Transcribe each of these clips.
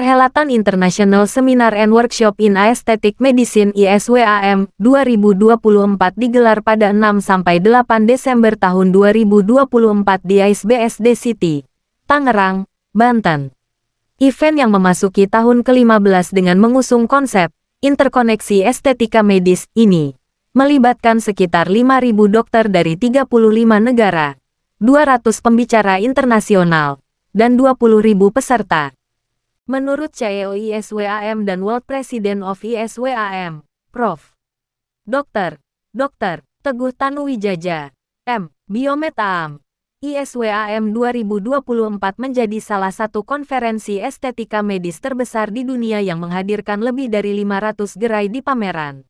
Perhelatan International Seminar and Workshop in Aesthetic Medicine ISWAM 2024 digelar pada 6-8 Desember tahun 2024 di AISBSD City, Tangerang, Banten. Event yang memasuki tahun ke-15 dengan mengusung konsep interkoneksi estetika medis ini melibatkan sekitar 5.000 dokter dari 35 negara, 200 pembicara internasional, dan 20.000 peserta. Menurut CEO ISWAM dan World President of ISWAM, Prof. Dr. Teguh Tanuwijaya, M. Biomed AM, ISWAM 2024 menjadi salah satu konferensi estetika medis terbesar di dunia yang menghadirkan lebih dari 500 gerai di pameran.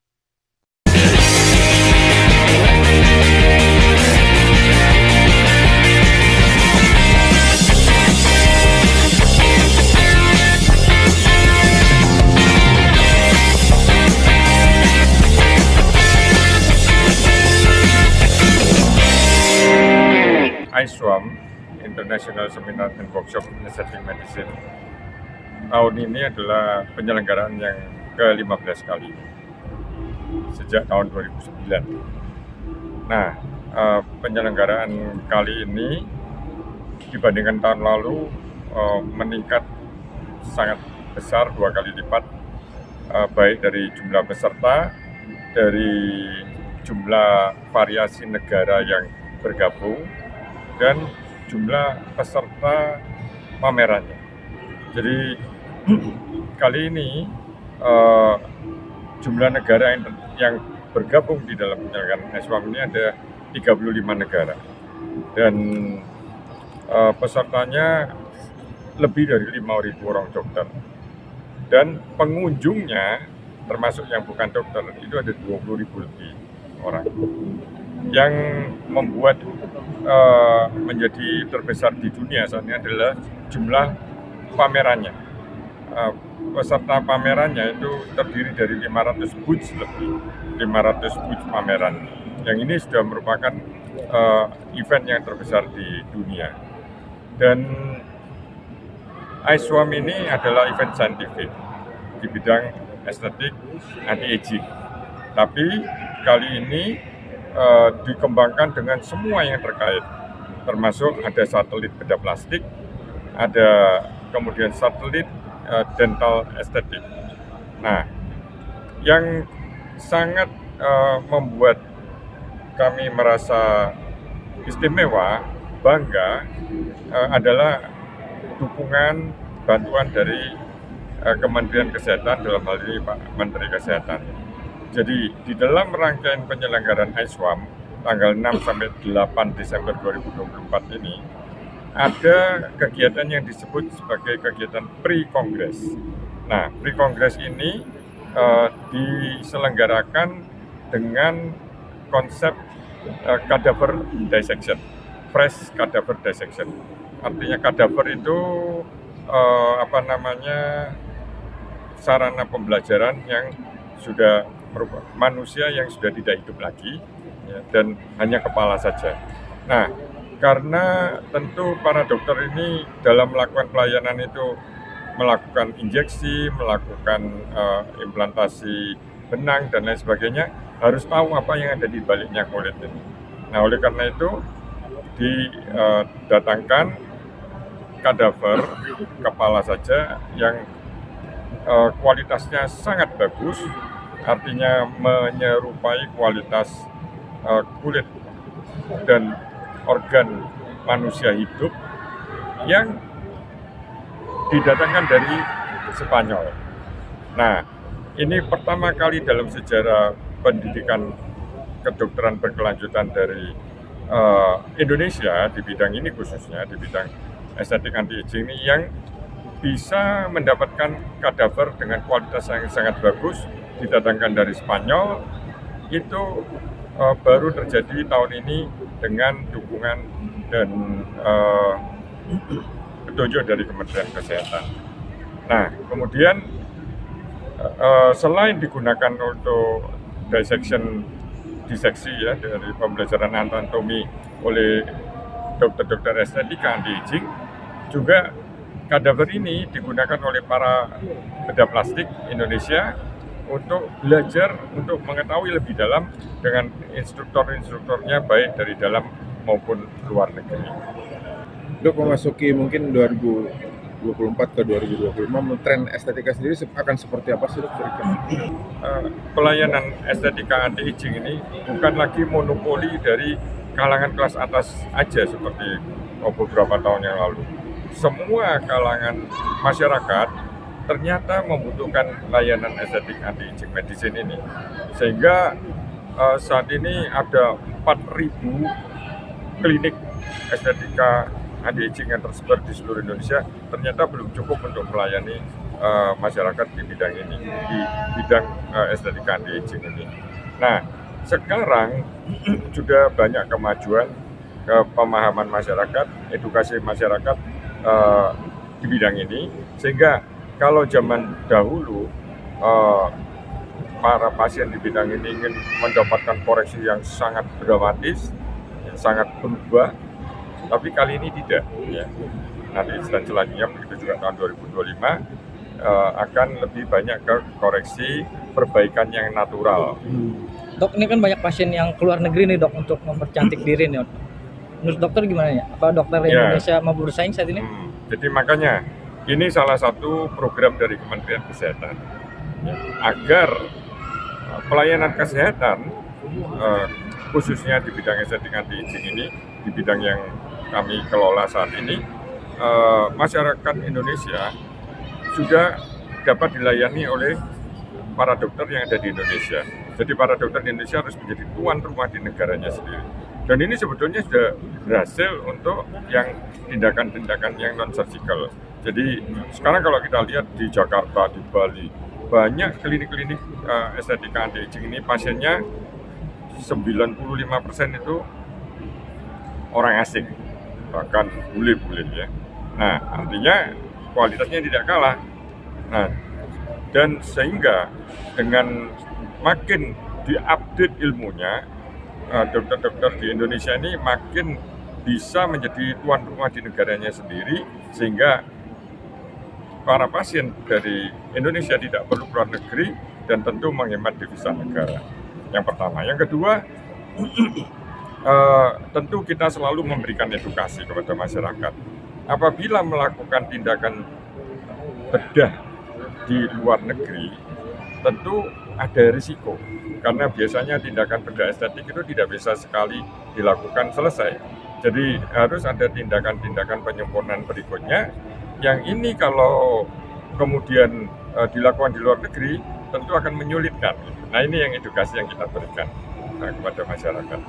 ISWAM International Seminar and Workshop in Aesthetic Medicine tahun ini adalah penyelenggaraan yang ke-15 kali sejak tahun 2009. Nah, penyelenggaraan kali ini dibandingkan tahun lalu meningkat sangat besar, 2 kali lipat, baik dari jumlah peserta, dari jumlah variasi negara yang bergabung, dan jumlah peserta pamerannya. Jadi kali ini jumlah negara yang bergabung di dalam penyelenggaraan ISWAM ini ada 35 negara, dan pesertanya lebih dari 5.000 orang dokter, dan pengunjungnya termasuk yang bukan dokter itu ada 20.000 lebih orang, yang membuat menjadi terbesar di dunia saat ini adalah jumlah pamerannya. Peserta pamerannya itu terdiri dari 500 booth lebih, 500 booth pameran. Yang ini sudah merupakan event yang terbesar di dunia. Dan ISWAM ini adalah event saintifik di bidang estetik anti-aging. Tapi kali ini dikembangkan dengan semua yang terkait, termasuk ada satelit bedah plastik, ada kemudian satelit dental estetik. Nah, yang sangat membuat kami merasa istimewa, bangga, adalah dukungan bantuan dari Kementerian Kesehatan, dalam hal ini Pak Menteri Kesehatan. Jadi di dalam rangkaian penyelenggaraan ISWAM tanggal 6-8 Desember 2024 ini ada kegiatan yang disebut sebagai kegiatan pre-kongres. Nah, pre-kongres ini diselenggarakan dengan konsep cadaver dissection, fresh cadaver dissection. Artinya cadaver itu sarana pembelajaran yang sudah manusia yang sudah tidak hidup lagi, ya, dan hanya kepala saja. Nah, karena tentu para dokter ini dalam melakukan pelayanan itu melakukan injeksi, melakukan implantasi benang dan lain sebagainya, harus tahu apa yang ada di baliknya kulit ini. Nah, oleh karena itu didatangkan kadaver kepala saja yang kualitasnya sangat bagus, artinya menyerupai kualitas kulit dan organ manusia hidup, yang didatangkan dari Spanyol. Nah, ini pertama kali dalam sejarah pendidikan kedokteran berkelanjutan dari Indonesia di bidang ini, khususnya di bidang estetik anti-aging ini, yang bisa mendapatkan kadaver dengan kualitas yang sangat bagus didatangkan dari Spanyol. Itu baru terjadi tahun ini dengan dukungan dan petunjuk dari Kementerian Kesehatan. Nah, kemudian selain digunakan untuk diseksi ya, dari pembelajaran anatomi oleh dokter-dokter estetika anti-aging, juga kadaver ini digunakan oleh para bedah plastik Indonesia untuk belajar, untuk mengetahui lebih dalam dengan instruktur-instrukturnya baik dari dalam maupun luar negeri. Dok, memasuki mungkin 2024 ke 2025, tren estetika sendiri akan seperti apa sih, Dok? Pelayanan estetika anti-aging ini bukan lagi monopoli dari kalangan kelas atas aja seperti beberapa tahun yang lalu. Semua kalangan masyarakat ternyata membutuhkan layanan estetik anti-aging medicine ini. Sehingga saat ini ada 4.000 klinik estetika anti-aging yang tersebar di seluruh Indonesia. Ternyata belum cukup untuk melayani masyarakat di bidang ini, di bidang estetika anti-aging ini. Nah, sekarang sudah banyak kemajuan pemahaman masyarakat, edukasi masyarakat di bidang ini, sehingga kalau zaman dahulu para pasien di bidang ini ingin mendapatkan koreksi yang sangat dramatis, yang sangat berubah, tapi kali ini tidak. Ya. Nanti selanjutnya, begitu juga tahun 2025, akan lebih banyak ke koreksi perbaikan yang natural. Dok, ini kan banyak pasien yang keluar negeri nih, Dok, untuk mempercantik diri nih. Menurut dokter gimana ya? Apa dokter Indonesia mau bersaing saat ini? Jadi makanya ini salah satu program dari Kementerian Kesehatan ya, agar pelayanan kesehatan khususnya di bidang estetik anti-aging ini, di bidang yang kami kelola saat ini, masyarakat Indonesia sudah dapat dilayani oleh para dokter yang ada di Indonesia. Jadi para dokter di Indonesia harus menjadi tuan rumah di negaranya sendiri. Dan ini sebetulnya sudah berhasil untuk yang tindakan-tindakan yang non-surgical. Jadi sekarang kalau kita lihat di Jakarta, di Bali, banyak klinik-klinik estetika anti-aging ini pasiennya 95% itu orang asing, bahkan bule-bule ya. Nah, artinya kualitasnya tidak kalah. Nah, dan sehingga dengan makin diupdate ilmunya, dokter-dokter di Indonesia ini makin bisa menjadi tuan rumah di negaranya sendiri, sehingga para pasien dari Indonesia tidak perlu keluar negeri dan tentu menghemat devisa negara. Yang pertama. Yang kedua, tentu kita selalu memberikan edukasi kepada masyarakat. Apabila melakukan tindakan bedah di luar negeri, tentu ada risiko. Karena biasanya tindakan bedah estetik itu tidak bisa sekali dilakukan selesai. Jadi harus ada tindakan-tindakan penyempurnaan berikutnya. Yang ini kalau kemudian dilakukan di luar negeri, tentu akan menyulitkan. Nah, ini yang edukasi yang kita berikan kepada masyarakat.